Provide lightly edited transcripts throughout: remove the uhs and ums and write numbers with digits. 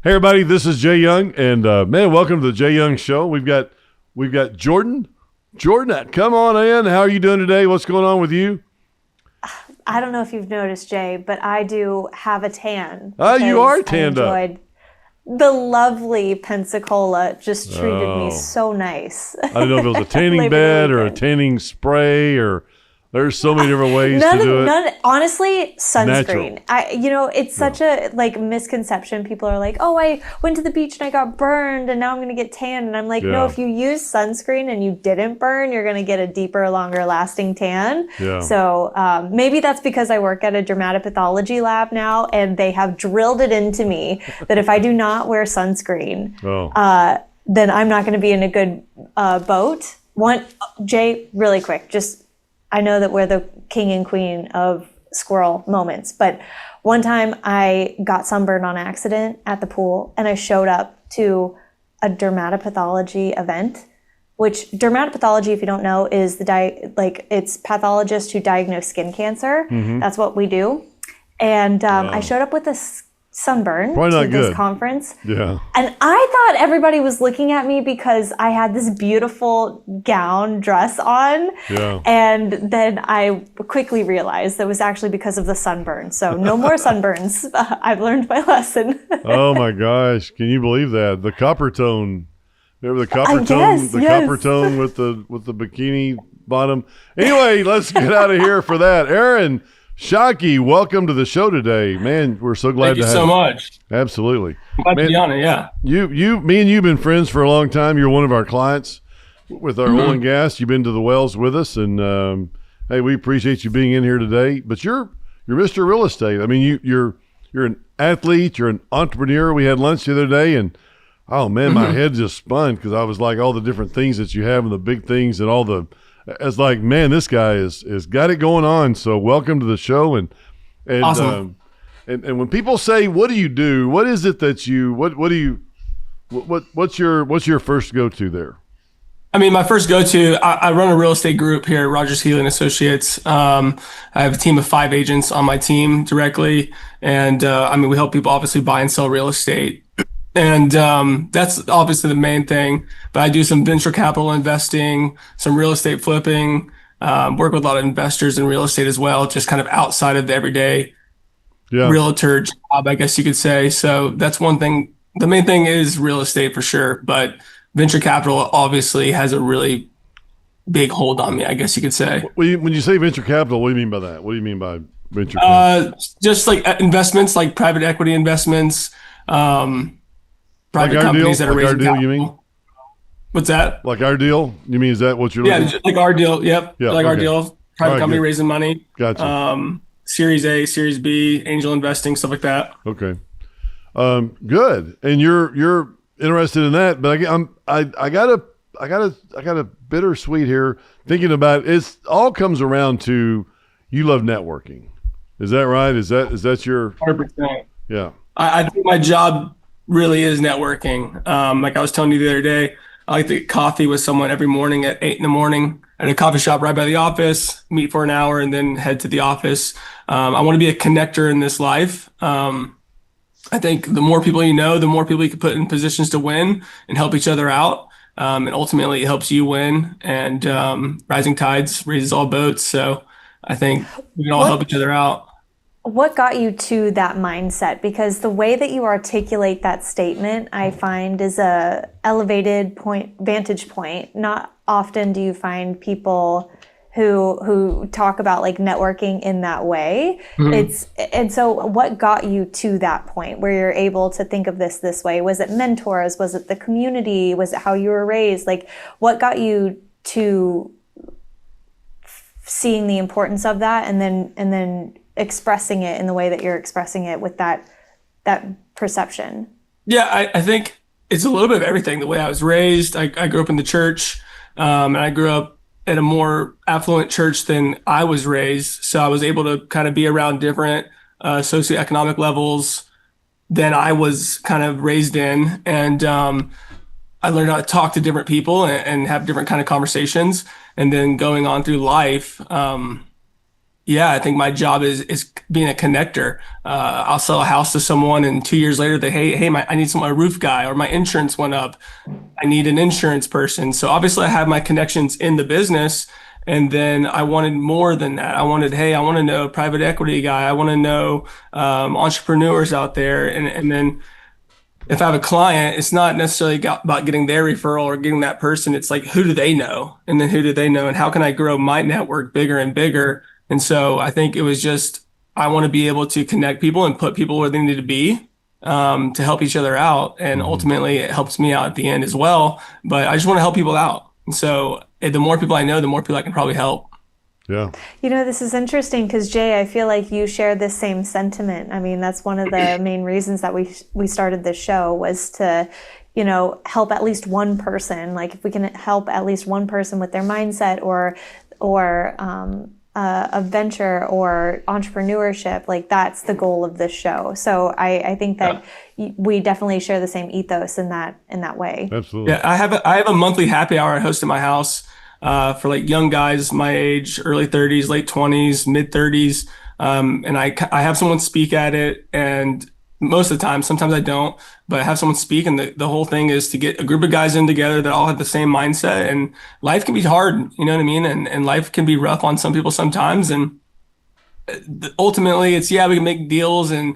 Hey everybody, this is Jay Young, and man, welcome to the Jay Young Show. We've got Jordan. Jordan, come on in. How are you doing today? What's going on with you? I don't know if you've noticed, Jay, but I do have a tan. Oh, you are tanned up. The lovely Pensacola just treated me so nice. I don't know if it was a tanning bed or a tanning spray, or there's so many different ways to do it. Honestly, sunscreen. Natural. It's such a misconception. People are like, "Oh, I went to the beach and I got burned, and now I'm gonna get tan." And I'm like, "No, if you use sunscreen and you didn't burn, you're gonna get a deeper, longer lasting tan." Yeah. So maybe that's because I work at a dermatopathology lab now, and they have drilled it into me that if I do not wear sunscreen, then I'm not gonna be in a good boat. Jay, really quick, I know that we're the king and queen of squirrel moments, but one time I got sunburned on accident at the pool, and I showed up to a dermatopathology event, which dermatopathology, if you don't know, is it's pathologists who diagnose skin cancer. Mm-hmm. That's what we do. And I showed up with a sunburn to this conference. Yeah. And I thought everybody was looking at me because I had this beautiful dress on. Yeah. And then I quickly realized that was actually because of the sunburn. So no more sunburns. I've learned my lesson. Oh my gosh. Can you believe that? The copper tone. Remember the copper tone? Yes. Copper tone with the bikini bottom. Anyway, let's get out of here for that. Aaron Shockey, welcome to the show today, man. We're so glad to have you. Thank you so much. Absolutely, glad to be on it. Yeah, me and you've been friends for a long time. You're one of our clients with our oil and gas. You've been to the wells with us, and hey, we appreciate you being in here today. But you're Mr. Real Estate. I mean, you're an athlete. You're an entrepreneur. We had lunch the other day, and oh man, my head just spun because I was like all the different things that you have and the big things and all the. It's like, man, this guy is got it going on. So welcome to the show, and awesome. And when people say, "What do you do?" What is it that you what's your first go to there? I mean, my first go to, I run a real estate group here at Rogers Healy and Associates. I have a team of 5 agents on my team directly, and we help people obviously buy and sell real estate. And that's obviously the main thing. But I do some venture capital investing, some real estate flipping, work with a lot of investors in real estate as well, just kind of outside of the everyday realtor job, I guess you could say. So that's one thing. The main thing is real estate for sure. But venture capital obviously has a really big hold on me, I guess you could say. When you say venture capital, what do you mean by that? What do you mean by venture capital? Just like investments, like private equity investments, private companies that are raising capital. You mean? What's that? Like our deal? You mean, is that what you're looking at? Yeah, like our deal. Yep. Yeah, like our deal. Private company raising money. Gotcha. Series A, Series B, angel investing, stuff like that. Okay. Good. And you're interested in that, but I got a bittersweet here thinking about it all comes around to you love networking. Is that right? Is that your 100%? Yeah. I think my job really is networking. Like I was telling you the other day, I like to get coffee with someone every morning at 8 a.m. at a coffee shop right by the office, meet for an hour, and then head to the office. I want to be a connector in this life. I think the more people you know, the more people you can put in positions to win and help each other out. And ultimately it helps you win, and rising tides raises all boats. So I think we can all help each other out. What got you to that mindset? Because the way that you articulate that statement, I find, is a elevated vantage point. Not often do you find people who talk about like networking in that way. And so what got you to that point where you're able to think of this way? Was it mentors? Was it the community? Was it how you were raised? Like, what got you to seeing the importance of that and then expressing it in the way that you're expressing it with that perception? Yeah, I think it's a little bit of everything. The way I was raised, I grew up in the church, and I grew up at a more affluent church than I was raised. So I was able to kind of be around different socioeconomic levels than I was kind of raised in. And I learned how to talk to different people and have different kind of conversations. And then going on through life, yeah, I think my job is being a connector. I'll sell a house to someone, and 2 years later, I need my roof guy, or my insurance went up. I need an insurance person. So obviously, I have my connections in the business, and then I wanted more than that. I want to know a private equity guy. I want to know entrepreneurs out there, and then if I have a client, it's not necessarily about getting their referral or getting that person. It's like, who do they know, and then who do they know, and how can I grow my network bigger and bigger? And so I think it was just, I want to be able to connect people and put people where they need to be to help each other out. And ultimately it helps me out at the end as well. But I just want to help people out. And so the more people I know, the more people I can probably help. Yeah. This is interesting because Jay, I feel like you share this same sentiment. I mean, that's one of the main reasons that we started this show was to, help at least one person. Like if we can help at least one person with their mindset or a venture or entrepreneurship, like that's the goal of this show. So I think that we definitely share the same ethos in that way. Absolutely. Yeah, I have a monthly happy hour I host in my house for like young guys my age, early 30s, late 20s, mid 30s, and I have someone speak at it, and most of the time, sometimes I don't, but I have someone speak, and the whole thing is to get a group of guys in together that all have the same mindset. And life can be hard, you know what I mean? And life can be rough on some people sometimes. And ultimately it's, we can make deals and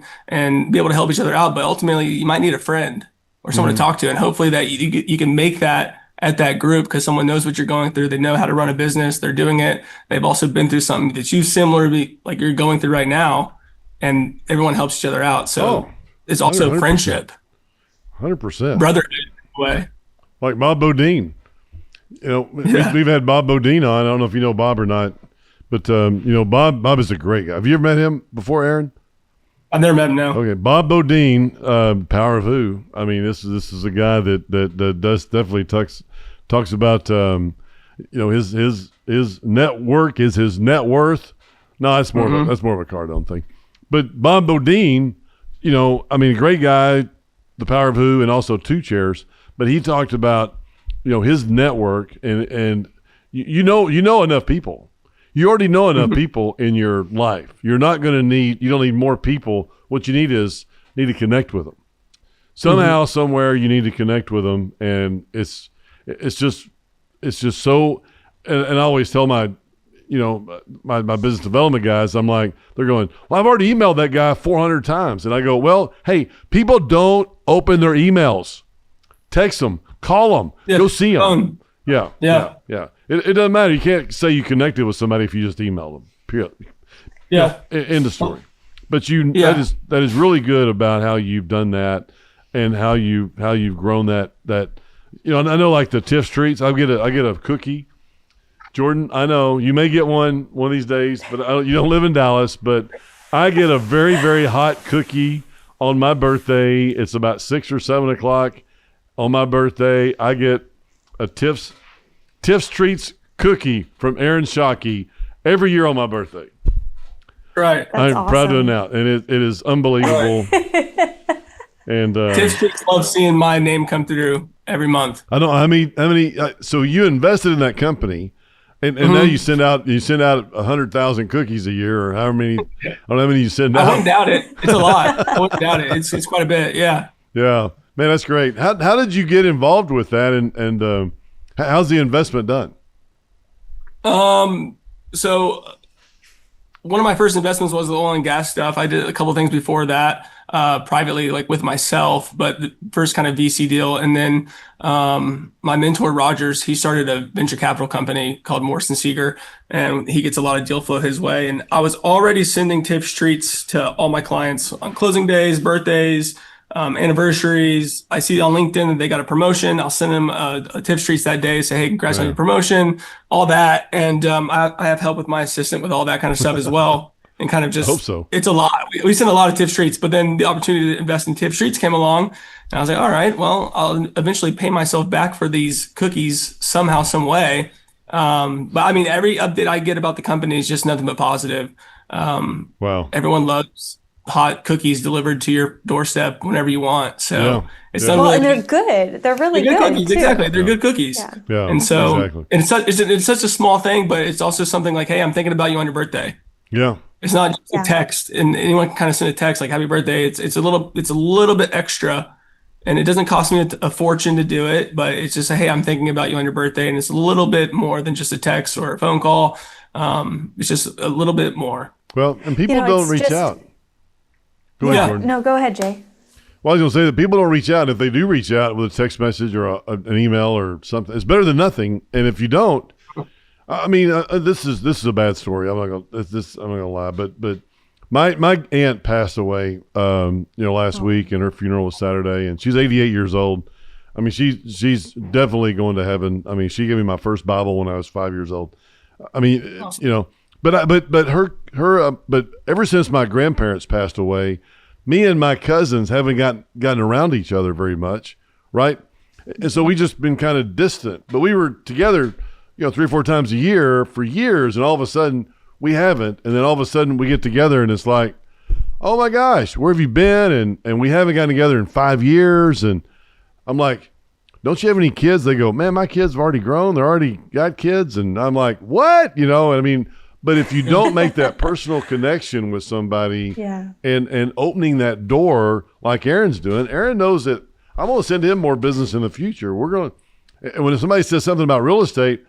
be able to help each other out, but ultimately you might need a friend or someone to talk to. And hopefully that you can make that at that group, because someone knows what you're going through. They know how to run a business. They're doing it. They've also been through something that you similarly, like you're going through right now, and everyone helps each other out. So it's also 100%. friendship. 100%. Brotherhood way. Like Bob Bodine. We've had Bob Bodine on. I don't know if you know Bob or not, but Bob is a great guy. Have you ever met him before, Aaron? I've never met him, no. Okay, Bob Bodine, Power of Who. I mean, this is a guy that does definitely talks about his network is his net worth. No, that's more of a Cardone thing. But Bob Bodine, a great guy, the Power of Who, and also Two Chairs. But he talked about, his network, and you know enough people. You already know enough people in your life. You don't need more people. What you need to connect with them. Somehow, somewhere, you need to connect with them, and it's just so. And I always tell my business development guys, I'm like, they're going, well, I've already emailed that guy 400 times. And I go, well, hey, people don't open their emails. Text them, call them, go see them. Yeah. It doesn't matter. You can't say you connected with somebody if you just email them. Period. Yeah. End of story. But that is really good about how you've done that and how you've grown that. I know like the Tiff treats, I get a cookie. Jordan, I know you may get one of these days, but you don't live in Dallas. But I get a very, very hot cookie on my birthday. It's about 6 or 7 o'clock on my birthday. I get a Tiff's Treats cookie from Aaron Shockey every year on my birthday. Right. I'm awesome. proud to announce, and it is unbelievable. And Tiff's Treats love seeing my name come through every month. I don't know how many. So you invested in that company. And now you send out 100,000 cookies a year, or however many. I don't know how many you send out. I wouldn't doubt it. It's a lot. I wouldn't doubt it. It's quite a bit. Yeah. Yeah, man, that's great. How did you get involved with that, and how's the investment done? So one of my first investments was the oil and gas stuff. I did a couple of things before that, privately, like with myself, but the first kind of VC deal. And then my mentor, Rogers, he started a venture capital company called Morrison Seeger, and he gets a lot of deal flow his way. And I was already sending Tiff's Treats to all my clients on closing days, birthdays, anniversaries. I see on LinkedIn that they got a promotion. I'll send them a Tiff's Treats that day, say, hey, congrats on your promotion, all that. And I have help with my assistant with all that kind of stuff as well. And kind of just, hope so. It's a lot. We send a lot of Tiff's Treats, but then the opportunity to invest in Tiff's Treats came along. And I was like, all right, well, I'll eventually pay myself back for these cookies somehow, some way. But I mean, every update I get about the company is just nothing but positive. Wow. Everyone loves hot cookies delivered to your doorstep whenever you want. So it's not and they're good. They're really good cookies. too. Exactly. They're good cookies. Yeah. And so exactly. and it's such a small thing, but it's also something like, hey, I'm thinking about you on your birthday. Yeah. It's not just a text, and anyone can kind of send a text like "Happy birthday." It's a little bit extra, and it doesn't cost me a fortune to do it. But it's just hey, I'm thinking about you on your birthday, and it's a little bit more than just a text or a phone call. It's just a little bit more. Well, and people don't reach out. Go ahead, Jordan. No, go ahead, Jay. Well, I was going to say that people don't reach out. If they do reach out with a text message or an email or something, it's better than nothing. And if you don't, I mean, this is a bad story. I'm not gonna lie, but my aunt passed away, last week, and her funeral was Saturday, and she's 88 years old. I mean, she's definitely going to heaven. I mean, she gave me my first Bible when I was 5 years old. I mean, but ever since my grandparents passed away, me and my cousins haven't gotten around each other very much, right? And so we just been kind of distant. But we were together, 3 or 4 times a year for years, and all of a sudden we haven't. And then all of a sudden we get together, and it's like, oh my gosh, where have you been? And we haven't gotten together in 5 years. And I'm like, don't you have any kids? They go, man, my kids have already grown. They're already got kids. And I'm like, what? I mean, but if you don't make that personal connection with somebody and opening that door like Aaron's doing, Aaron knows that I'm going to send him more business in the future. And when somebody says something about real estate,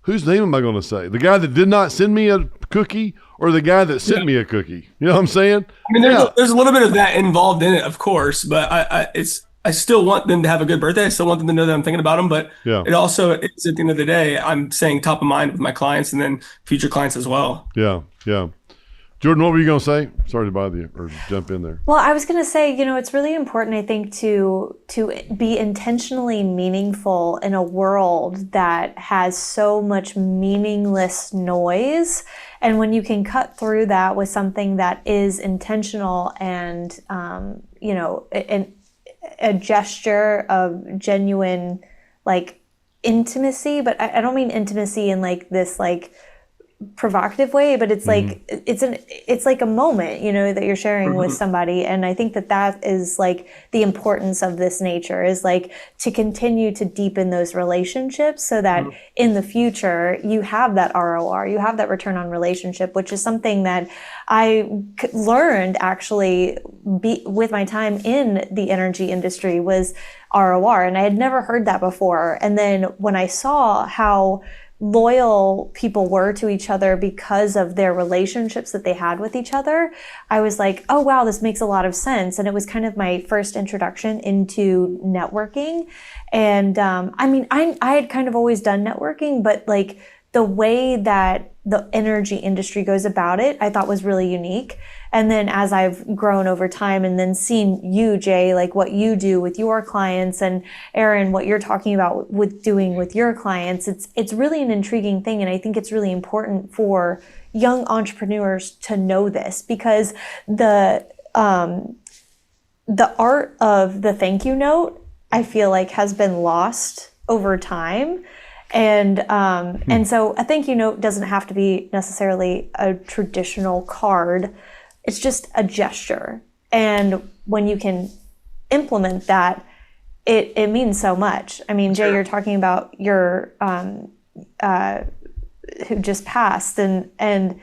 whose name am I going to say? The guy that did not send me a cookie or the guy that sent me a cookie? You know what I'm saying? I mean, there's a little bit of that involved in it, of course, but I still want them to have a good birthday. I still want them to know that I'm thinking about them, but it also is at the end of the day, I'm saying top of mind with my clients and then future clients as well. Yeah. Yeah. Jordan, what were you going to say? Sorry to bother you or jump in there. Well, I was going to say, it's really important, I think, to be intentionally meaningful in a world that has so much meaningless noise. And when you can cut through that with something that is intentional and, a gesture of genuine, like, intimacy, but I don't mean intimacy in like this, like, provocative way, but it's like it's like a moment that you're sharing with somebody, and I think that is like the importance of this nature is like to continue to deepen those relationships so that in the future you have that ROR, you have that return on relationship, which is something that I learned actually with my time in the energy industry was ROR, and I had never heard that before. And then when I saw how loyal people were to each other because of their relationships that they had with each other, I was like, oh wow, this makes a lot of sense. And it was kind of my first introduction into networking. And I had kind of always done networking, but like the way that the energy industry goes about it, I thought was really unique. And then as I've grown over time and then seen you, Jay, like what you do with your clients, and Aaron, what you're talking about with doing with your clients, it's really an intriguing thing. And I think it's really important for young entrepreneurs to know this, because the art of the thank you note, I feel like has been lost over time. And so a thank you note doesn't have to be necessarily a traditional card. It's just a gesture. And when you can implement that, it means so much. I mean, Jay, you're talking about your who just passed, and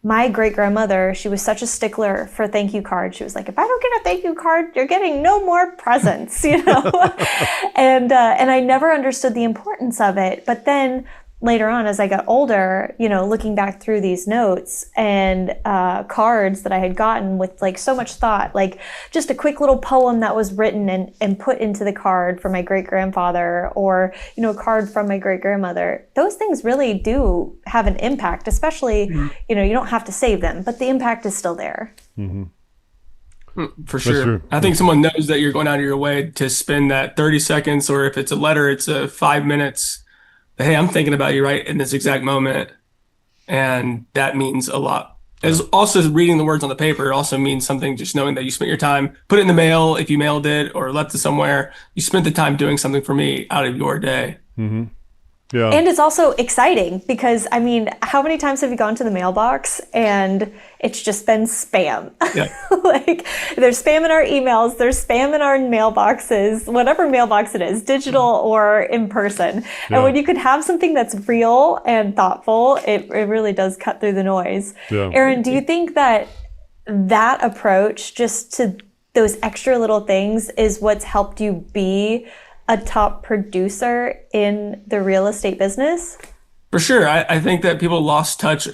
my great-grandmother, she was such a stickler for thank you cards. She was like, if I don't get a thank you card, you're getting no more presents, and I never understood the importance of it. But then later on, as I got older, looking back through these notes and cards that I had gotten with like so much thought, like just a quick little poem that was written and put into the card for my great-grandfather, or, a card from my great-grandmother, those things really do have an impact, especially, you don't have to save them, but the impact is still there. Mm-hmm. For sure. I think someone knows that you're going out of your way to spend that 30 seconds, or if it's a letter, it's 5 minutes. Hey, I'm thinking about you right in this exact moment. And that means a lot. As also reading the words on the paper also means something, just knowing that you spent your time, put it in the mail if you mailed it or left it somewhere. You spent the time doing something for me out of your day. Mm-hmm. Yeah. And it's also exciting because, I mean, how many times have you gone to the mailbox and it's just been spam? Yeah. Like, there's spam in our emails, there's spam in our mailboxes, whatever mailbox it is, digital or in person. Yeah. And when you could have something that's real and thoughtful, it really does cut through the noise. Yeah. Aaron, do you think that approach just to those extra little things is what's helped you be a top producer in the real estate business? For sure. I think that people lost touch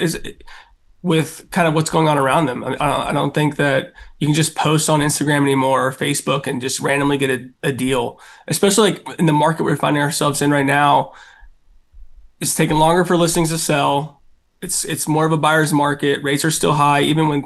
with kind of what's going on around them. I don't think that you can just post on Instagram anymore or Facebook and just randomly get a deal, especially like in the market we're finding ourselves in right now. It's taking longer for listings to sell. It's more of a buyer's market. Rates are still high, even when,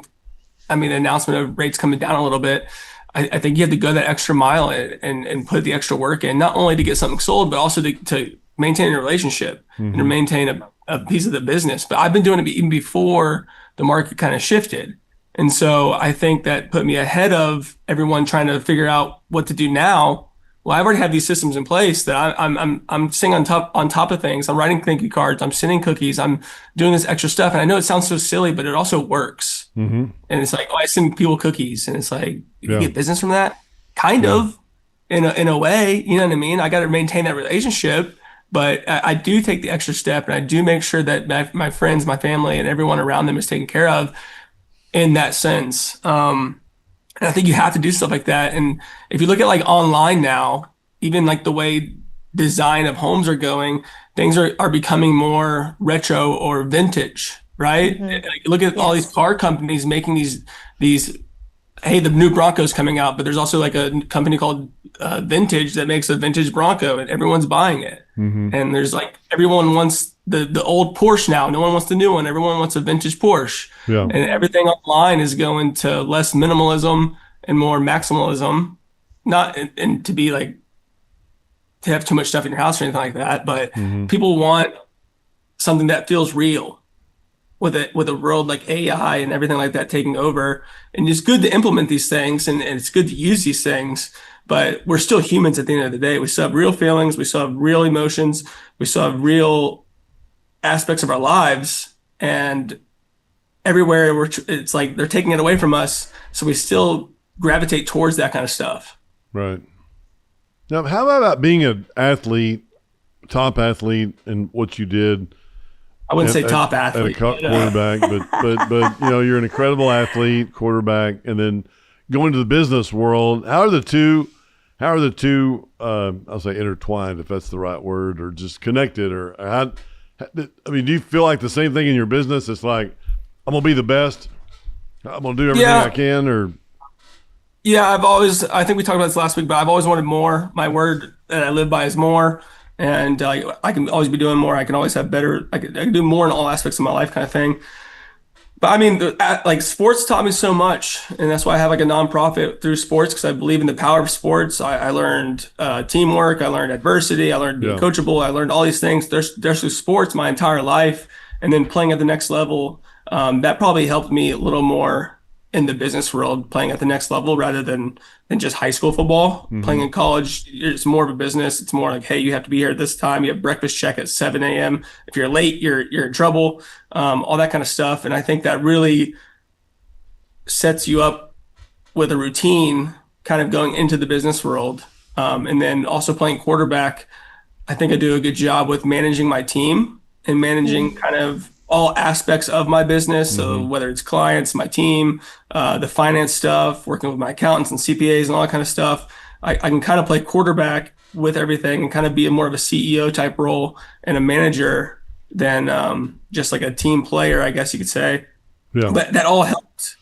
the announcement of rates coming down a little bit. I think you have to go that extra mile and put the extra work in, not only to get something sold, but also to maintain a relationship and to maintain a piece of the business. But I've been doing it even before the market kind of shifted. And so I think that put me ahead of everyone trying to figure out what to do now. Well, I've already had these systems in place that I'm sitting on top of things. I'm writing thank you cards. I'm sending cookies. I'm doing this extra stuff. And I know it sounds so silly, but it also works. And it's like, I send people cookies, and it's like, you get business from that, kind of, in a way. You know what I mean? I got to maintain that relationship, but I do take the extra step, and I do make sure that my friends, my family, and everyone around them is taken care of in that sense. And I think you have to do stuff like that. And if you look at like online now, even like the way design of homes are going, things are becoming more retro or vintage, right? Look at all these car companies making these, hey, the new Bronco's coming out, but there's also like a company called Vintage that makes a vintage Bronco, and everyone's buying it. And there's like, everyone wants the old Porsche now. No one wants the new one. Everyone wants a vintage Porsche. Yeah. And everything online is going to less minimalism and more maximalism, not and to be like, to have too much stuff in your house or anything like that. But people want something that feels real with a world like AI and everything like that taking over. And it's good to implement these things, and it's good to use these things, but we're still humans at the end of the day. We still have real feelings. We still have real emotions. We still have real aspects of our lives, and everywhere it's like they're taking it away from us. So we still gravitate towards that kind of stuff. Right. Now, how about being an athlete, top athlete, and what you did? I wouldn't say top athlete. Quarterback, but you're an incredible athlete, quarterback, and then going to the business world. How are the two? I'll say intertwined, if that's the right word, or just connected, or how? Do you feel like the same thing in your business? It's like, I'm gonna be the best. I'm gonna do everything I can, or. Yeah, I think we talked about this last week, but I've always wanted more. My word that I live by is more. And I can always be doing more. I can always have better. I can do more in all aspects of my life, kind of thing. But sports taught me so much, and that's why I have like a nonprofit through sports, because I believe in the power of sports. I learned teamwork. I learned adversity. I learned being coachable. I learned all these things. There's through sports my entire life, and then playing at the next level. That probably helped me a little more in the business world, playing at the next level rather than just high school football. Playing in college, it's more of a business. It's more like, hey, you have to be here at this time. You have breakfast check at 7 a.m. If you're late, you're in trouble, all that kind of stuff. And I think that really sets you up with a routine kind of going into the business world. And then also playing quarterback, I think I do a good job with managing my team and managing kind of all aspects of my business. So whether it's clients, my team, the finance stuff, working with my accountants and CPAs and all that kind of stuff, I can kind of play quarterback with everything and kind of be more of a CEO type role and a manager than just like a team player, I guess you could say. Yeah. But that all helped.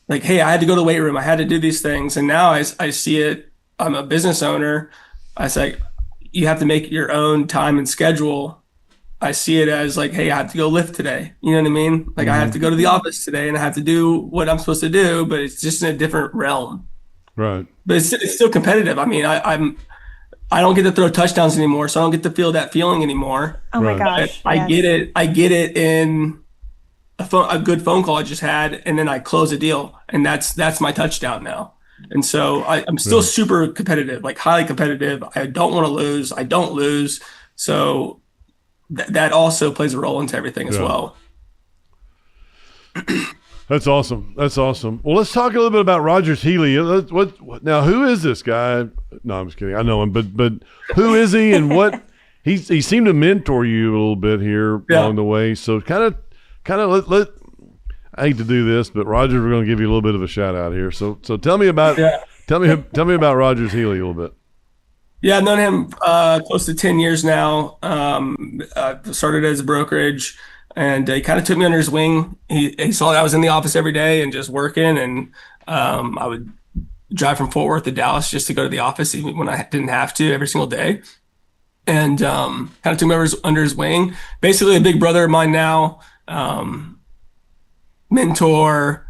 Like, hey, I had to go to the weight room. I had to do these things. And now I see it. I'm a business owner. I say, you have to make your own time and schedule. I see it as like, hey, I have to go lift today. You know what I mean? Like I have to go to the office today and I have to do what I'm supposed to do, but it's just in a different realm. Right. But it's still competitive. I mean, I don't get to throw touchdowns anymore, so I don't get to feel that feeling anymore. Oh my gosh. I get it in a good phone call I just had, and then I close a deal, and that's my touchdown now. And so I'm still super competitive, like highly competitive. I don't want to lose. I don't lose. So that also plays a role into everything as well. That's awesome. That's awesome. Well, let's talk a little bit about Rogers Healy. What now? Who is this guy? No, I'm just kidding. I know him, but who is he, and what? He seemed to mentor you a little bit here along the way. So kind of let. I hate to do this, but Rogers, we're going to give you a little bit of a shout out here. So tell me about tell me about Rogers Healy a little bit. Yeah, I've known him close to 10 years now. Started as a brokerage, and he kind of took me under his wing. He saw that I was in the office every day and just working, and I would drive from Fort Worth to Dallas just to go to the office even when I didn't have to every single day. And kind of took me under his wing. Basically a big brother of mine now, mentor.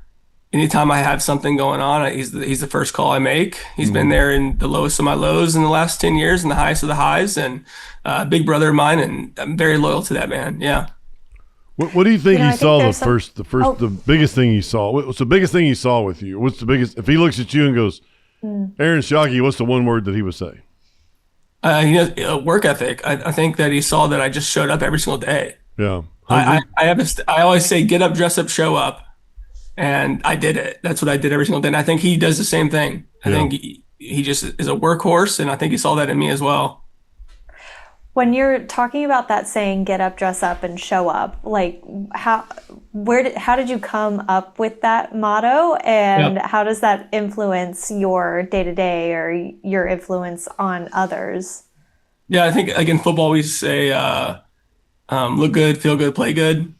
Anytime I have something going on, he's the first call I make. He's been there in the lowest of my lows in the last 10 years and the highest of the highs, and big brother of mine, and I'm very loyal to that man. Yeah. What do you think he saw the biggest thing he saw? What's the biggest thing he saw with you? What's the biggest, if he looks at you and goes, Aaron Shockey, what's the one word that he would say? He has work ethic. I think that he saw that I just showed up every single day. Yeah. I always say, get up, dress up, show up. And I did it. That's what I did every single day. And I think he does the same thing. I think he just is a workhorse, and I think he saw that in me as well. When you're talking about that saying, get up, dress up, and show up, like how did you come up with that motto, and how does that influence your day-to-day or your influence on others? Yeah, I think like in football we say look good, feel good, play good.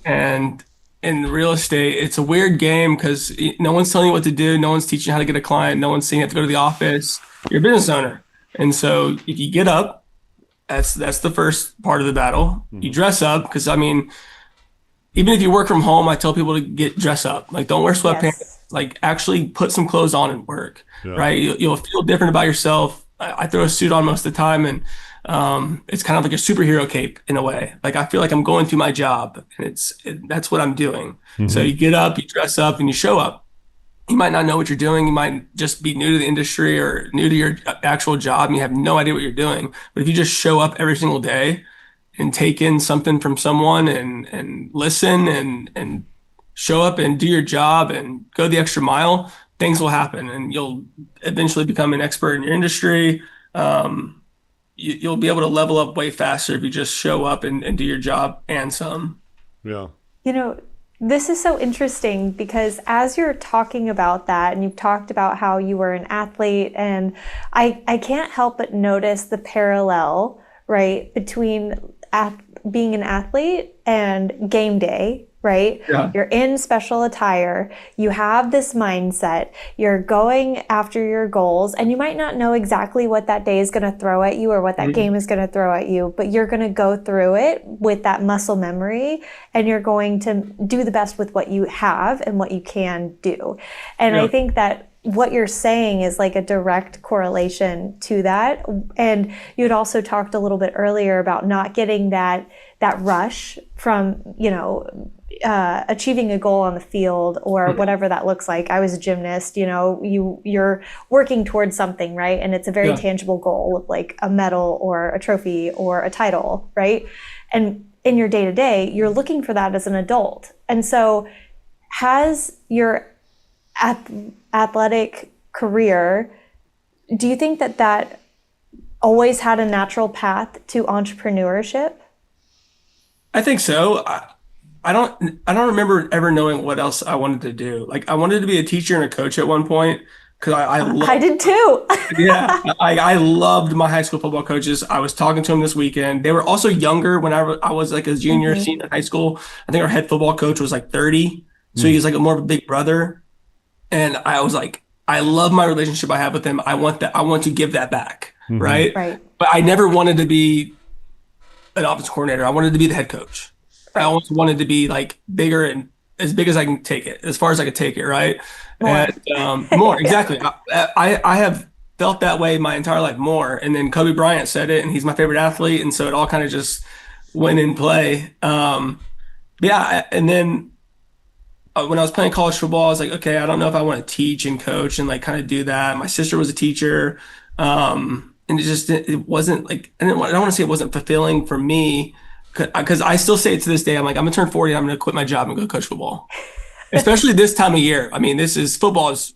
And in real estate, it's a weird game because no one's telling you what to do. No one's teaching you how to get a client. No one's saying you have to go to the office. You're a business owner. And so if you get up, that's the first part of the battle. You dress up because, I mean, even if you work from home, I tell people to get dressed up. Like, don't wear sweatpants. Like, actually put some clothes on and work, right? You'll feel different about yourself. I throw a suit on most of the time, and it's kind of like a superhero cape in a way. Like I feel like I'm going through my job, and that's what I'm doing. So you get up, you dress up, and you show up. You might not know what you're doing. You might just be new to the industry or new to your actual job, and you have no idea what you're doing. But if you just show up every single day and take in something from someone and listen and show up and do your job and go the extra mile, things will happen, and you'll eventually become an expert in your industry. You'll be able to level up way faster if you just show up and do your job and some. Yeah. You know, this is so interesting because as you're talking about that, and you've talked about how you were an athlete, and I can't help but notice the parallel, right, between being an athlete and game day. Right? Yeah. You're in special attire. You have this mindset. You're going after your goals, and you might not know exactly what that day is going to throw at you or what that game is going to throw at you, but you're going to go through it with that muscle memory, and you're going to do the best with what you have and what you can do. And I think that what you're saying is like a direct correlation to that. And you had also talked a little bit earlier about not getting that rush from, achieving a goal on the field or whatever that looks like. I was a gymnast, you're working towards something, right? And it's a very tangible goal of like a medal or a trophy or a title, right? And in your day-to-day, you're looking for that as an adult. And so has your athletic career, do you think that always had a natural path to entrepreneurship? I think so. I don't remember ever knowing what else I wanted to do. Like I wanted to be a teacher and a coach at one point because I did too. I loved my high school football coaches. I was talking to them this weekend. They were also younger when I was like a junior, senior in high school. I think our head football coach was like 30. So he was like more of a big brother. And I was like, I love my relationship I have with him. I want to give that back. Right. But I never wanted to be an offense coordinator. I wanted to be the head coach. I always wanted to be like bigger and as big as I can take it, as far as I could take it, right? More. And more, exactly. I have felt that way my entire life more. And then Kobe Bryant said it, and he's my favorite athlete, and so it all kind of just went in play. And then when I was playing college football, I was like, okay, I don't know if I want to teach and coach and like kind of do that. My sister was a teacher. And and it wasn't like, I don't want to say it wasn't fulfilling for me, because I still say it to this day. I'm like, I'm gonna turn 40 and I'm gonna quit my job and go coach football, especially this time of year. I mean, football is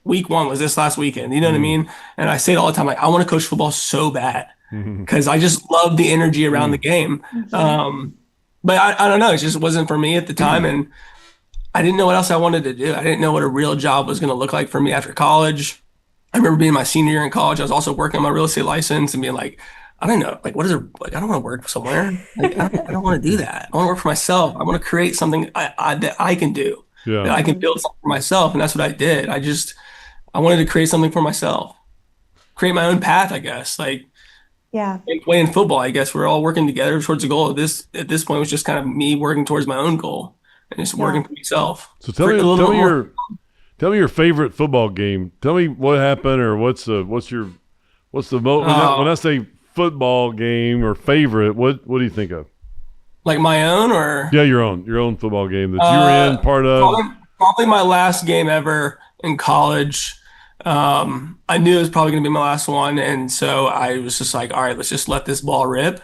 week 1 was this last weekend. You know what I mean? And I say it all the time, like, I want to coach football so bad because I just love the energy around the game. But I don't know, it just wasn't for me at the time, and I didn't know what else I wanted to do. I didn't know what a real job was going to look like for me after college. I remember being my senior year in college, I was also working on my real estate license and being like, I don't know, like, I don't want to work somewhere. Like, I don't want to do that. I want to work for myself. I want to create something that I can do, that I can build something for myself. And that's what I did. I wanted to create something for myself, create my own path, I guess. Like, playing football, I guess we're all working together towards a goal. At this point, it was just kind of me working towards my own goal and just working for myself. So tell me your favorite football game. Tell me what happened, or what's the when I say football game or favorite, what do you think of? Like my own, or your own football game that you were in part of. Probably my last game ever in college. I knew it was probably going to be my last one, and so I was just like, all right, let's just let this ball rip.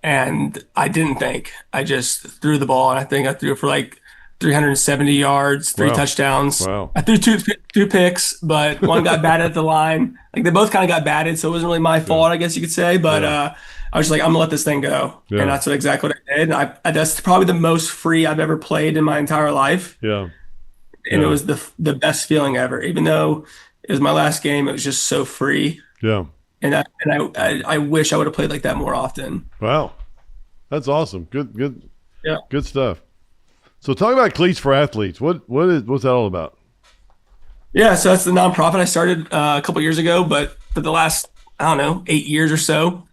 And I didn't think. I just threw the ball, and I think I threw it for like 370 yards, 3 touchdowns. Wow. I threw two picks, but one got batted at the line. Like, they both kind of got batted, so it wasn't really my fault, I guess you could say. But I was just like, I'm gonna let this thing go, and that's exactly what I did. And that's probably the most free I've ever played in my entire life. Yeah. And it was the best feeling ever. Even though it was my last game, it was just so free. Yeah. And I wish I would have played like that more often. Wow, that's awesome. Good. Yeah. Good stuff. So talk about Cleats for Athletes. What's that all about? Yeah, so that's the nonprofit I started a couple years ago, but for the last, 8 years or so,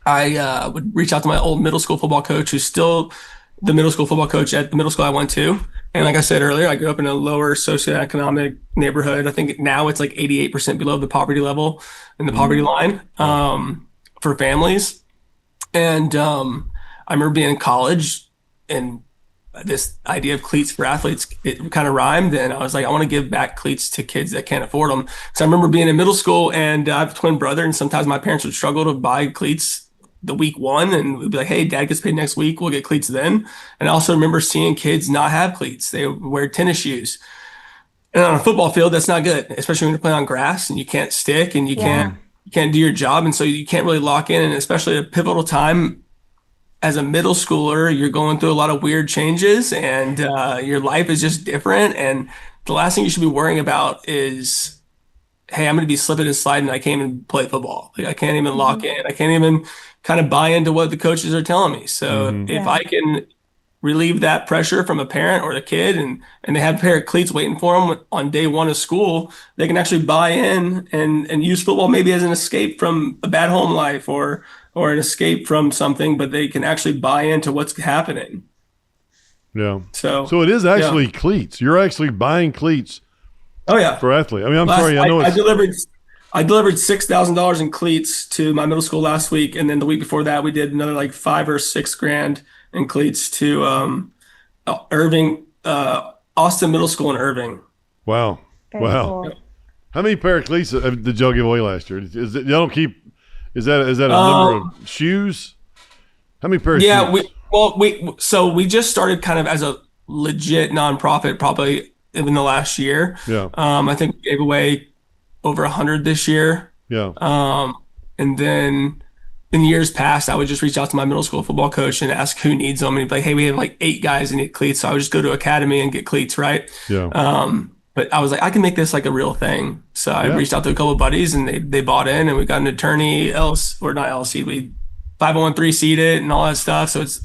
I would reach out to my old middle school football coach, who's still the middle school football coach at the middle school I went to. And like I said earlier, I grew up in a lower socioeconomic neighborhood. I think now it's like 88% below the poverty level and the poverty line for families. And I remember being in college, and this idea of Cleats for Athletes, it kind of rhymed, and I was like, I want to give back cleats to kids that can't afford them. So I remember being in middle school, and I have a twin brother, and sometimes my parents would struggle to buy cleats the week 1, and we'd be like, hey, dad gets paid next week, we'll get cleats then. And I also remember seeing kids not have cleats. They wear tennis shoes. And on a football field, that's not good, especially when you're playing on grass and you can't stick and you can't do your job. And so you can't really lock in, and especially at a pivotal time as a middle schooler, you're going through a lot of weird changes, and your life is just different. And the last thing you should be worrying about is, hey, I'm going to be slipping and sliding. I can't even play football. Like, I can't even lock in. I can't even kind of buy into what the coaches are telling me. So if I can relieve that pressure from a parent or the kid, and they have a pair of cleats waiting for them on day 1 of school, they can actually buy in and use football maybe as an escape from a bad home life or an escape from something, but they can actually buy into what's happening. Yeah. So it is actually cleats. You're actually buying cleats. Oh yeah. For athletes. I mean, I delivered $6,000 in cleats to my middle school last week, and then the week before that, we did another like $5,000 or $6,000 in cleats to Irving, Austin Middle School in Irving. Wow. Very cool. How many pair of cleats did y'all give away last year? Is that a number of shoes? How many pairs? Yeah, of shoes? we just started kind of as a legit nonprofit probably in the last year. Yeah. I think we gave away over 100 this year. Yeah. And then in years past, I would just reach out to my middle school football coach and ask who needs them. And he'd be like, hey, we have like 8 guys that need cleats. So I would just go to Academy and get cleats, right? Yeah. But I was like, I can make this like a real thing. So I reached out to a couple of buddies, and they bought in, and we got an attorney, we 501(c)(3) it and all that stuff. So it's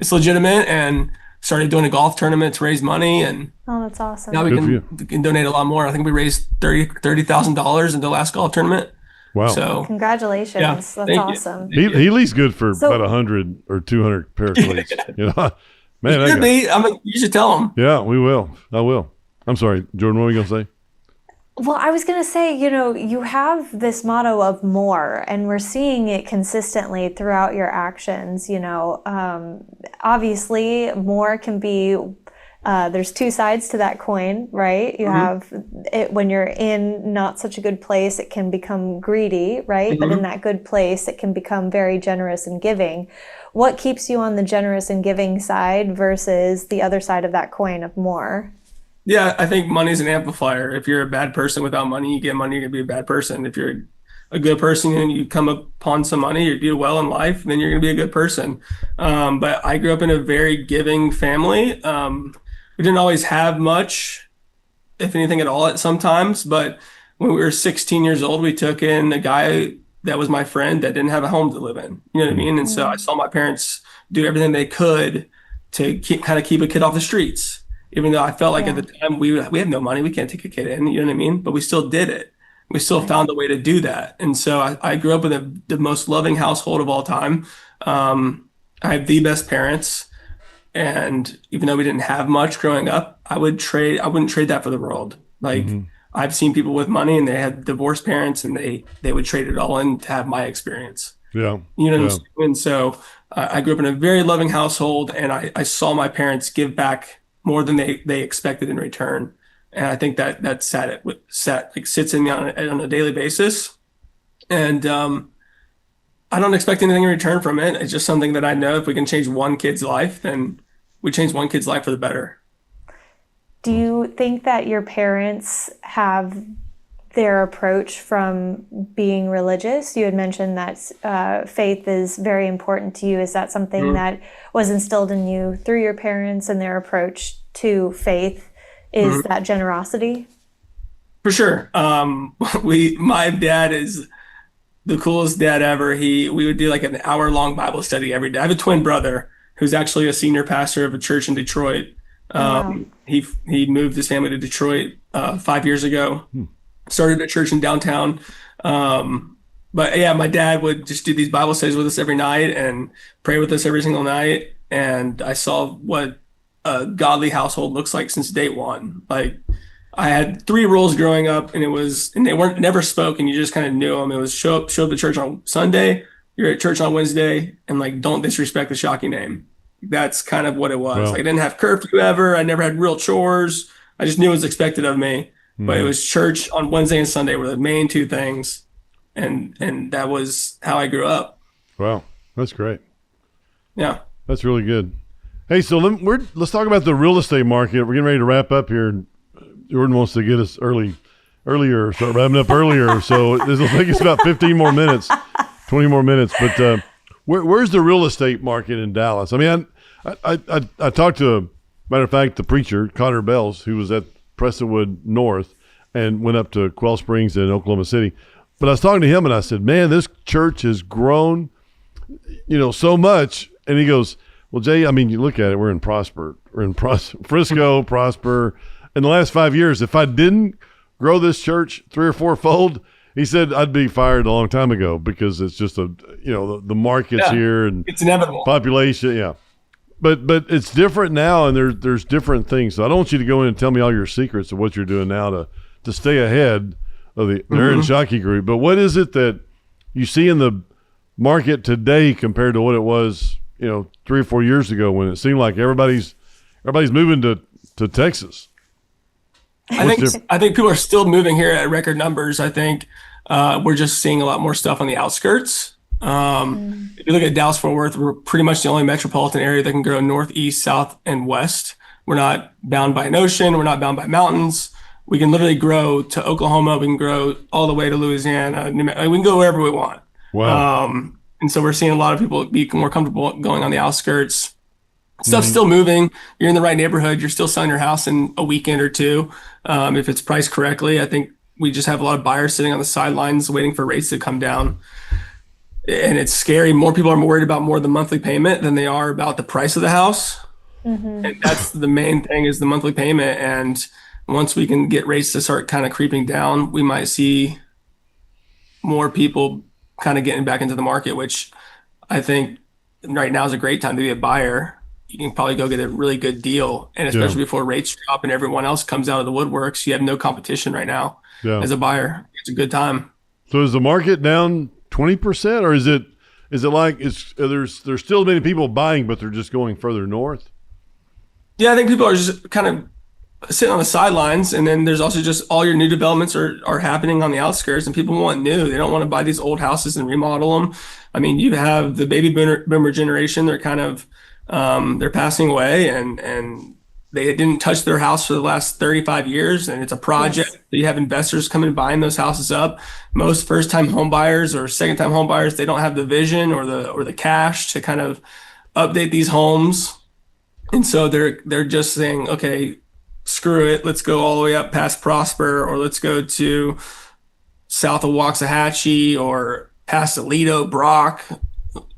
legitimate, and started doing a golf tournament to raise money. And that's awesome. now we can donate a lot more. I think we raised $30,000 in the last golf tournament. Wow. So congratulations. Yeah, that's awesome. Healy's good for about 100 or 200 pair of cleats. Man, you should tell him. Yeah, we will. I will. I'm sorry, Jordan, what were you going to say? Well, I was going to say, you have this motto of more, and we're seeing it consistently throughout your actions. Obviously more can be there's two sides to that coin, right? You have it when you're in not such a good place, it can become greedy, right? But in that good place, it can become very generous and giving. What keeps you on the generous and giving side versus the other side of that coin of more? Yeah, I think money is an amplifier. If you're a bad person without money, you get money, you're gonna be a bad person. If you're a good person and you come upon some money, you do well in life, then you're gonna be a good person. But I grew up in a very giving family. We didn't always have much, if anything at all, at sometimes. But when we were 16 years old, we took in a guy that was my friend that didn't have a home to live in. You know what I mean? And so I saw my parents do everything they could to keep a kid off the streets. Even though I felt like at the time we had no money, we can't take a kid in, you know what I mean? But we still did it. We still found a way to do that. And so I grew up in the most loving household of all time. I have the best parents. And even though we didn't have much growing up, I wouldn't trade that for the world. Like I've seen people with money and they had divorced parents and they would trade it all in to have my experience. Yeah. You know what I'm saying? And so I grew up in a very loving household, and I saw my parents give back more than they expected in return. And I think that sits in me on a daily basis. And I don't expect anything in return from it. It's just something that I know if we can change one kid's life, then we change one kid's life for the better. Do you think that your parents have their approach from being religious? You had mentioned that faith is very important to you. Is that something that was instilled in you through your parents, and their approach to faith is that generosity? For sure. My dad is the coolest dad ever. We would do like an hour-long Bible study every day. I have a twin brother who's actually a senior pastor of a church in Detroit. He moved his family to Detroit 5 years ago. Started a church in downtown. But yeah, my dad would just do these Bible studies with us every night and pray with us every single night. And I saw what a godly household looks like since day one. Like I had 3 rules growing up, and they weren't never spoken. You just kind of knew them. It was show up to church on Sunday. You're at church on Wednesday, and like, don't disrespect the Shockey name. That's kind of what it was. Like, I didn't have curfew ever. I never had real chores. I just knew it was expected of me. But it was church on Wednesday and Sunday were the main 2 things. And that was how I grew up. Wow. That's great. Yeah. That's really good. Hey, so let's talk about the real estate market. We're getting ready to wrap up here. Jordan wants to get us earlier, start wrapping up earlier. So this will take us about 15 more minutes, 20 more minutes. But where's the real estate market in Dallas? I mean, I talked to, matter of fact, the preacher, Connor Bells, who was at Prestonwood North and went up to Quail Springs in Oklahoma City. But I was talking to him and I said, man, this church has grown, so much. And he goes, well, Jay, I mean, you look at it, we're in Frisco, Prosper. In the last 5 years, if I didn't grow this church 3 or 4-fold, he said I'd be fired a long time ago, because it's just the market's here and it's inevitable. Population. Yeah. But it's different now, and there's different things. So I don't want you to go in and tell me all your secrets of what you're doing now to stay ahead of the Aaron Shockey Group. But what is it that you see in the market today compared to what it was, 3 or 4 years ago, when it seemed like everybody's moving to Texas? I think people are still moving here at record numbers. I think we're just seeing a lot more stuff on the outskirts. If you look at Dallas-Fort Worth, we're pretty much the only metropolitan area that can grow north, east, south, and west. We're not bound by an ocean. We're not bound by mountains. We can literally grow to Oklahoma. We can grow all the way to Louisiana. We can go wherever we want. Wow. And so we're seeing a lot of people be more comfortable going on the outskirts. Stuff's still moving. You're in the right neighborhood. You're still selling your house in a weekend or 2. If it's priced correctly. I think we just have a lot of buyers sitting on the sidelines waiting for rates to come down. And it's scary. More people are worried about more the monthly payment than they are about the price of the house. And that's the main thing, is the monthly payment. And once we can get rates to start kind of creeping down, we might see more people kind of getting back into the market, which I think right now is a great time to be a buyer. You can probably go get a really good deal. And especially before rates drop and everyone else comes out of the woodworks, you have no competition right now as a buyer. It's a good time. So is the market down 20%, or is it like there's still many people buying, but they're just going further north? Yeah, I think people are just kind of sitting on the sidelines, and then there's also just all your new developments are happening on the outskirts, and people want new. They don't want to buy these old houses and remodel them. I mean, you have the baby boomer generation. They're kind of they're passing away, and they didn't touch their house for the last 35 years, and it's a project. Yes. You have investors coming and buying those houses up. Most first-time home buyers or second-time home buyers, they don't have the vision or the cash to kind of update these homes, and so they're just saying, okay, screw it, let's go all the way up past Prosper, or let's go to south of Waxahachie or past Aledo, Brock,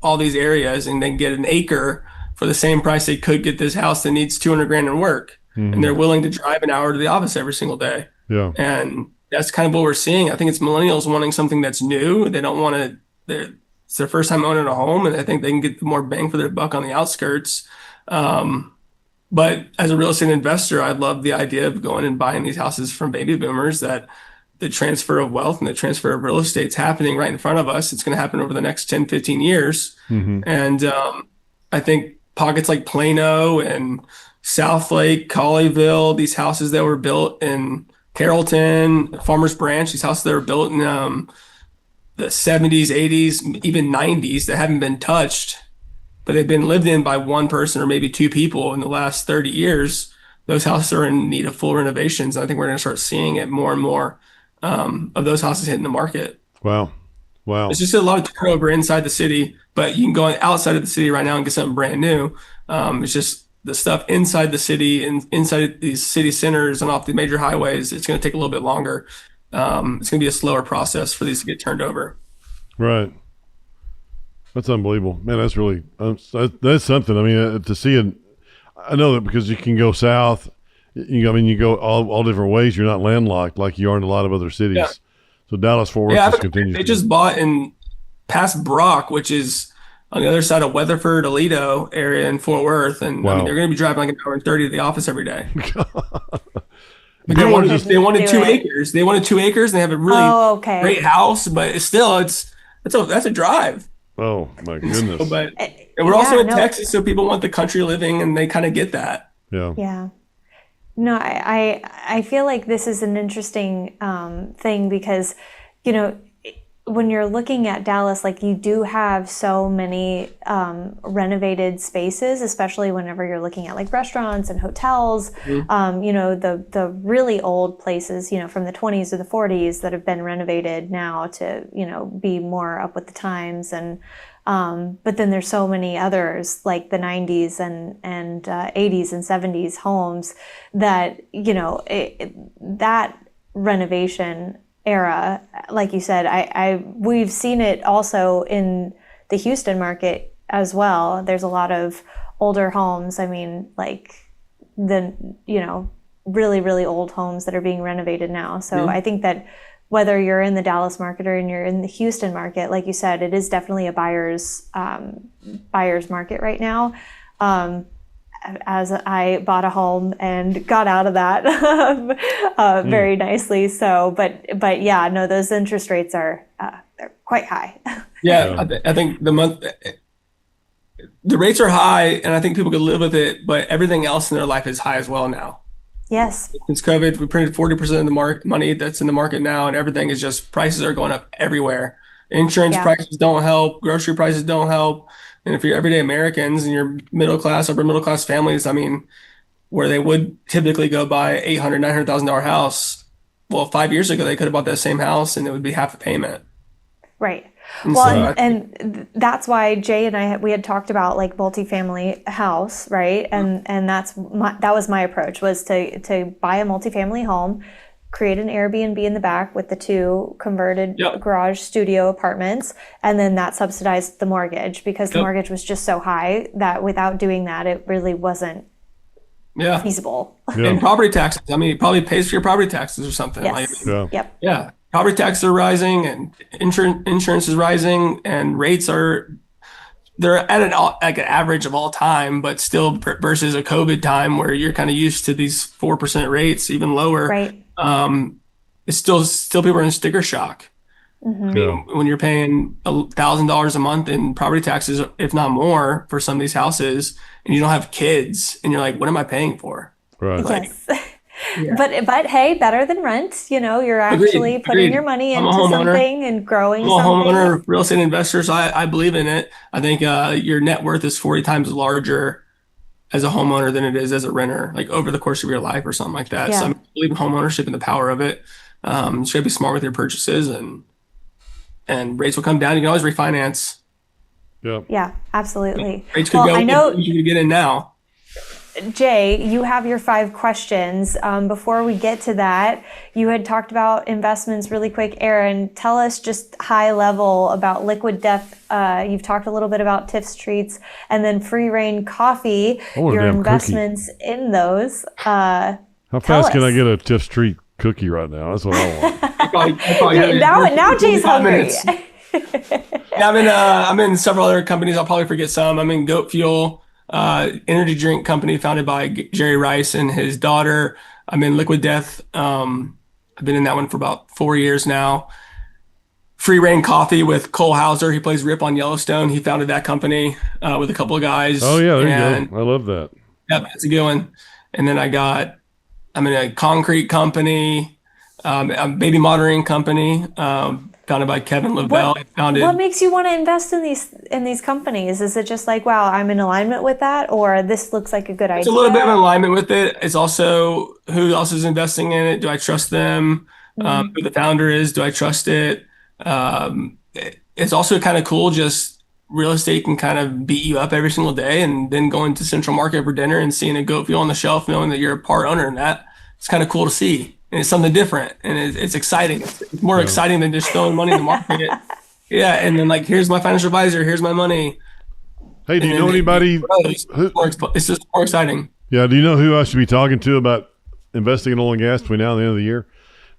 all these areas, and then get an acre for the same price they could get this house that needs 200 grand in work. Mm-hmm. And they're willing to drive an hour to the office every single day. Yeah. And that's kind of what we're seeing. I think it's millennials wanting something that's new. They don't want to, it's their first time owning a home, and I think they can get more bang for their buck on the outskirts. But as a real estate investor, I love the idea of going and buying these houses from baby boomers, that the transfer of wealth and the transfer of real estate is happening right in front of us. It's going to happen over the next 10, 15 years. Mm-hmm. And I think pockets like Plano and Southlake, Colleyville, these houses that were built in Carrollton, Farmers Branch, these houses that were built in the 70s, 80s, even 90s that haven't been touched, but they've been lived in by one person or maybe two people in the last 30 years. Those houses are in need of full renovations. I think we're going to start seeing it more and more of those houses hitting the market. Wow. It's just a lot of turnover inside the city, but you can go outside of the city right now and get something brand new. It's just the stuff inside the city and inside these city centers and off the major highways. It's going to take a little bit longer. It's going to be a slower process for these to get turned over. Right. That's unbelievable, man. That's really that's something. I mean, to see it. I know that because you can go south. You go all different ways. You're not landlocked like you are in a lot of other cities. Yeah. So Dallas-Fort Worth just continues. They just bought in past Brock, which is on the other side of Weatherford, Aledo area in Fort Worth, and I mean, they're going to be driving like an hour and 30 to the office every day. But they wanted 2 acres. They wanted 2 acres, and they have a really great house, but that's a drive. Oh my goodness! And we're also in Texas, so people want the country living, and they kind of get that. Yeah. Yeah. No, I feel like this is an interesting thing because, when you're looking at Dallas, like you do have so many renovated spaces, especially whenever you're looking at like restaurants and hotels, mm-hmm. The really old places, from the 20s or the 40s that have been renovated now to, be more up with the times. And but then there's so many others like the 90s and 80s and 70s homes that, that renovation era, like you said, we've seen it also in the Houston market as well. There's a lot of older homes. I mean, like really, really old homes that are being renovated now. So mm-hmm. I think that whether you're in the Dallas market or you're in the Houston market, like you said, it is definitely a buyer's market right now. As I bought a home and got out of that very nicely. So, but yeah, no, those interest rates are they're quite high. Yeah, I think the rates are high, and I think people could live with it. But everything else in their life is high as well now. Yes. Since COVID, we printed 40% of the money that's in the market now, and everything is just prices are going up everywhere. Insurance prices don't help. Grocery prices don't help. And if you're everyday Americans and you're middle class, upper middle class families, I mean, where they would typically go buy $800,000, $900,000 house, well, 5 years ago they could have bought that same house and it would be half the payment. Right. And that's why Jay and we had talked about like multifamily house, right? And that was my approach, was to buy a multifamily home, create an Airbnb in the back with the 2 converted garage studio apartments, and then that subsidized the mortgage because the mortgage was just so high that without doing that, it really wasn't feasible. Yeah. And property taxes, I mean, it probably pays for your property taxes or something. Yes. Yeah. Property taxes are rising and insurance is rising, and rates they're at an average of all time, but still versus a COVID time where you're kind of used to these 4% rates, even lower. Right. It's still people are in sticker shock. Mm-hmm. I mean, when you're paying $1,000 a month in property taxes, if not more, for some of these houses, and you don't have kids, and you're like, what am I paying for? Right. Like, Yes. yeah. But hey, better than rent. You're actually putting your money I'm a into homeowner. something and growing I'm a something. homeowner, real estate investors. I believe in it. I think your net worth is 40 times larger as a homeowner than it is as a renter, like over the course of your life or something like that. Yeah. So I believe in homeownership and the power of it. You should be smart with your purchases, and rates will come down. You can always refinance. Yeah. Yeah, absolutely. Rates could Well, go. I know, You could get in now. Jay, you have your 5 questions. Before we get to that, you had talked about investments really quick. Aaron, tell us just high level about Liquid Death. You've talked a little bit about Tiff's Treats, and then Free Rein Coffee, your investments in those. How fast can I get a Tiff's Treat cookie right now? That's what I want. Now Jay's hungry. Yeah, I'm in several other companies. I'll probably forget some. I'm in Goat Fuel, energy drink company founded by Jerry Rice and his daughter. I'm in Liquid Death. I've been in that one for about 4 years now. Free Rein Coffee with Cole Hauser. He plays Rip on Yellowstone. He founded that company with a couple of guys. Oh yeah, there you go. I love that. Yep, that's a good one. And then I'm in a concrete company, a baby monitoring company, founded by Kevin Lavelle. What makes you want to invest in these companies? Is it just like, wow, I'm in alignment with that, or this looks like a good idea? It's a little bit of alignment with it. It's also who else is investing in it. Do I trust them? Who the founder is? Do I trust it? It's also kind of cool. Just real estate can kind of beat you up every single day, and then going to Central Market for dinner and seeing a Goat Fuel on the shelf, knowing that you're a part owner in that. It's kind of cool to see. And it's something different, and it's exciting. It's more exciting than just throwing money in the market. Yeah, and then like, here's my financial advisor, here's my money. Hey, do you know anybody? It's just more exciting. Yeah, do you know who I should be talking to about investing in oil and gas between now and the end of the year?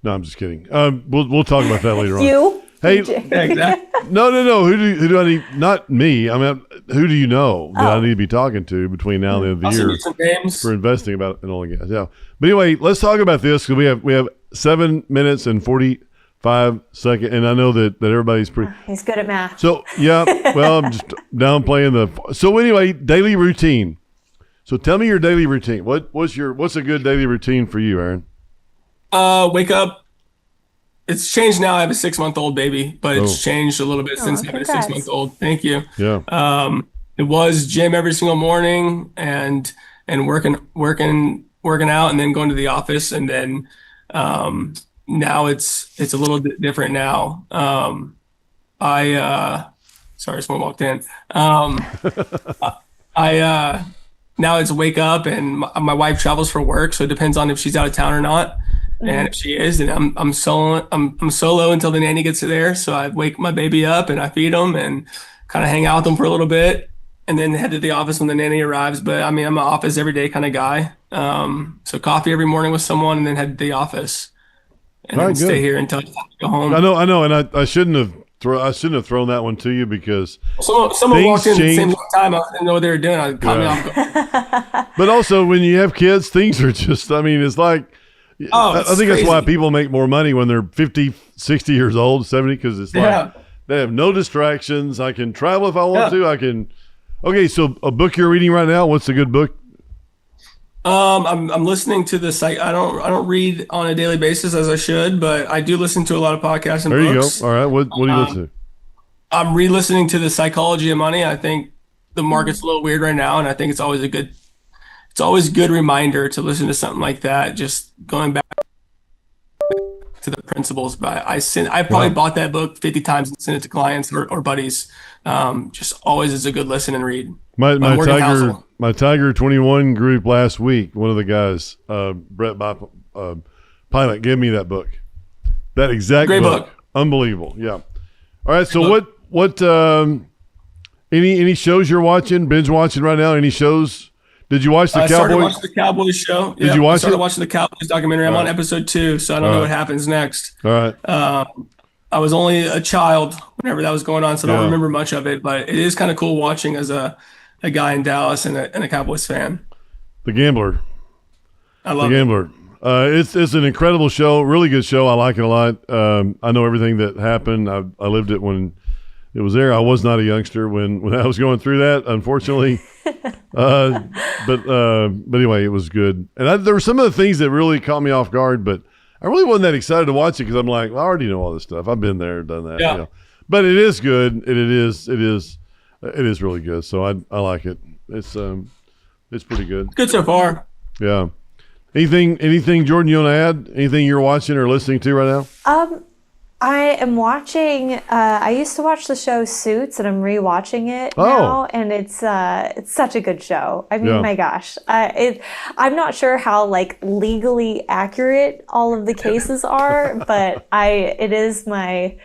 No, I'm just kidding. We'll talk about that later on. You? Hey, Yeah, exactly. no. Who do I need? Not me. I mean, who do you know that I need to be talking to between now and the end of the I'll send year you some names. for investing about in oil and gas? Yeah. But anyway, let's talk about this because we have 7 minutes and 45 seconds, and I know that everybody's pretty. He's good at math. So yeah, well, I'm just downplaying the. So anyway, daily routine. So tell me your daily routine. What's a good daily routine for you, Aaron? Wake up. It's changed now. I have a 6-month-old baby, but it's changed a little bit since having a 6-month-old. Thank you. Yeah. It was gym every single morning and working out, and then going to the office, and then now it's a little bit different now. Sorry, someone walked in. Now it's wake up, and my wife travels for work, so it depends on if she's out of town or not. And if she is, then I'm solo until the nanny gets there. So I wake my baby up and I feed him and kind of hang out with him for a little bit, and then head to the office when the nanny arrives. But I mean, I'm an office every day kind of guy. So coffee every morning with someone, and then head to the office, and then stay here until I go home. I know, and I shouldn't have thrown that one to you because someone walked in at the same time. I didn't know what they were doing. I caught me off guard. But also, when you have kids, things are just. I mean, it's like. I think that's why people make more money when they're 50, 60 years old, 70, because it's like they have no distractions. I can travel if I want to. I can. Okay, so a book you're reading right now. What's a good book? I'm listening to the site. I don't read on a daily basis as I should, but I do listen to a lot of podcasts and books. There you go. All right. What do you listen to? I'm re-listening to The Psychology of Money. I think the market's a little weird right now, and I think it's always a good reminder to listen to something like that. Just going back to the principles. But I probably bought that book 50 times and sent it to clients or buddies. Just always is a good listen and read. My Tiger 21 group last week, one of the guys, Brett Pilot, gave me that book. That exact Great book. Unbelievable. Yeah. All right. So what any shows you're watching, binge watching right now? Any shows? Did you watch the Cowboys? I started watching the Cowboys show. Did you watch it? I started watching the Cowboys documentary. I'm on episode 2, so I don't know what happens next. All right. I was only a child whenever that was going on, so I don't remember much of it. But it is kind of cool watching as a guy in Dallas and a Cowboys fan. The Gambler. I love The Gambler. It's an incredible show, really good show. I like it a lot. I know everything that happened. I lived it when it was there. I was not a youngster when I was going through that, unfortunately. But anyway, it was good. And there were some of the things that really caught me off guard, but I really wasn't that excited to watch it because I'm like, well, I already know all this stuff. I've been there, done that. Yeah. You know. But it is good. It is really good. So I like it. It's pretty good. Good so far. Yeah. Anything, Jordan, you want to add? Anything you're watching or listening to right now? I am watching. I used to watch the show Suits, and I'm rewatching it now, and it's such a good show. I mean, my gosh, I'm not sure how like legally accurate all of the cases are, but it is my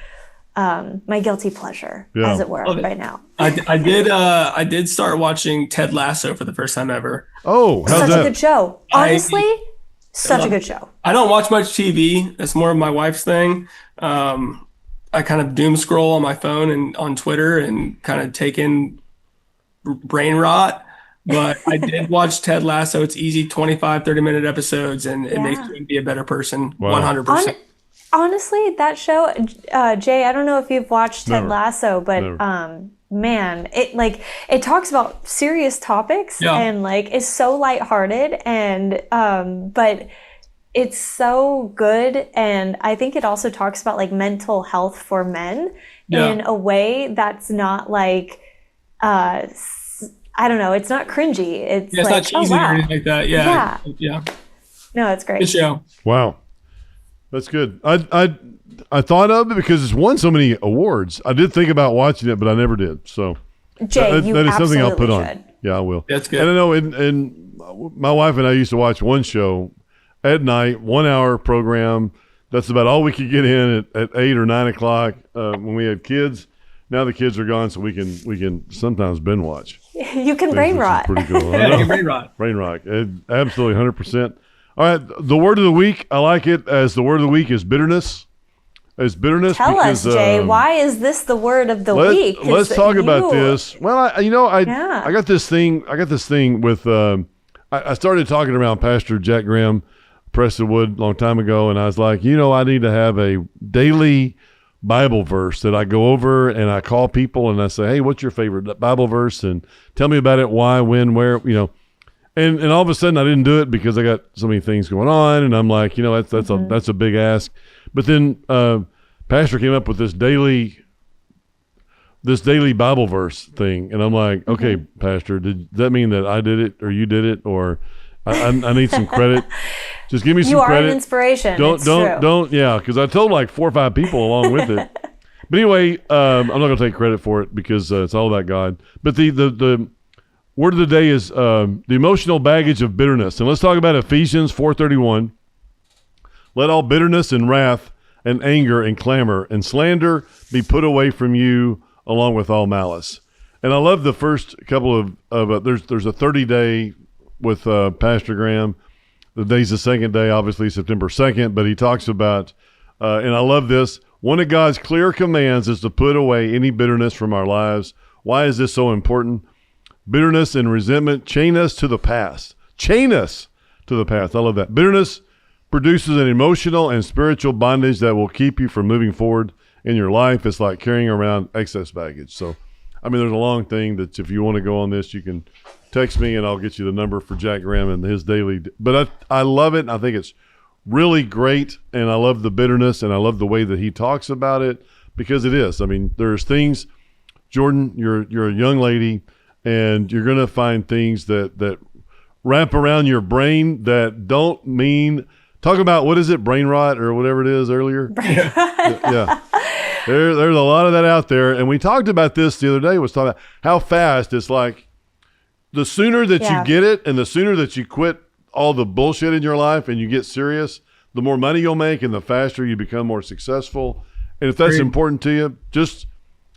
guilty pleasure, as it were, right now. I did start watching Ted Lasso for the first time ever. Oh, how's such that? a good show. Honestly, such a good show. I don't watch much TV. That's more of my wife's thing. I kind of doom scroll on my phone and on Twitter and kind of take in brain rot. But I did watch Ted Lasso. It's easy 25, 30-minute episodes, and it makes me be a better person, 100%. Honestly, that show, Jay, I don't know if you've watched Ted Lasso, but man, it talks about serious topics and like is so lighthearted and but it's so good, and I think it also talks about like mental health for men in a way that's not like I don't know, it's not cringy. It's like, not cheesy or anything like that. Yeah. No, it's great. Good show. Wow. That's good. I thought of it because it's won so many awards. I did think about watching it, but I never did. So Jay, that is something I'll put on. Yeah, I will. That's good. And I know, and my wife and I used to watch one show at night, 1 hour program. That's about all we could get in at 8 or 9 o'clock when we had kids. Now the kids are gone, so we can sometimes binge watch. You can brain rot. Pretty cool. You can brain rot. Brain rot. Absolutely, 100%. All right, the word of the week. I like it as the word of the week is bitterness. As bitterness. Tell because, us, Jay. Why is this the word of the week? Let's talk about this. Well, I got this thing with. I started talking around Pastor Jack Graham, Prestonwood, a long time ago, and I was like, I need to have a daily Bible verse that I go over and I call people and I say, hey, what's your favorite Bible verse? And tell me about it. Why, when, where, And all of a sudden I didn't do it because I got so many things going on, and I'm like, that's a big ask. But then Pastor came up with this daily Bible verse thing, and I'm like, okay, Pastor, did that mean that I did it or you did it, or I need some credit? Just give me some credit. You are an inspiration. Don't, because I told like 4 or 5 people along with it. But anyway, I'm not going to take credit for it because it's all about God. But the word of the day is the emotional baggage of bitterness. And let's talk about Ephesians 4:31. Let all bitterness and wrath and anger and clamor and slander be put away from you, along with all malice. And I love the first couple of there's a 30-day with Pastor Graham. The day's the second day, obviously September 2nd, but he talks about, and I love this, one of God's clear commands is to put away any bitterness from our lives. Why is this so important? Bitterness and resentment chain us to the past. Chain us to the past. I love that. Bitterness produces an emotional and spiritual bondage that will keep you from moving forward in your life. It's like carrying around excess baggage. So, there's a long thing that if you want to go on this, you can text me and I'll get you the number for Jack Graham and his daily. But I love it. And I think it's really great. And I love the bitterness and I love the way that he talks about it, because it is. There's things, Jordan, you're a young lady, and you're going to find things that wrap around your brain that don't mean, talk about, what is it, brain rot or whatever it is earlier? Yeah. There's a lot of that out there. And we talked about this the other day, was talking about how fast it's like the sooner that you get it and the sooner that you quit all the bullshit in your life and you get serious, the more money you'll make and the faster you become more successful. And if that's important to you, just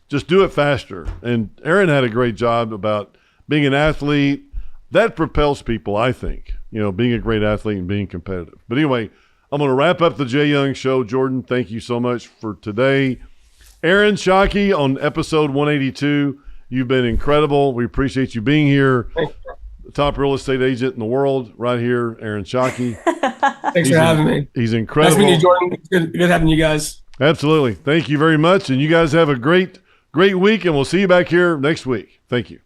do it faster. And Aaron had a great job about being an athlete. That propels people, I think, being a great athlete and being competitive. But anyway, I'm going to wrap up the Jay Young Show. Jordan, thank you so much for today. Aaron Shockey on episode 182. You've been incredible. We appreciate you being here. top real estate agent in the world right here, Aaron Shockey. Thanks for having me. He's incredible. Nice meeting you, Jordan. Good having you guys. Absolutely. Thank you very much. And you guys have a great week, and we'll see you back here next week. Thank you.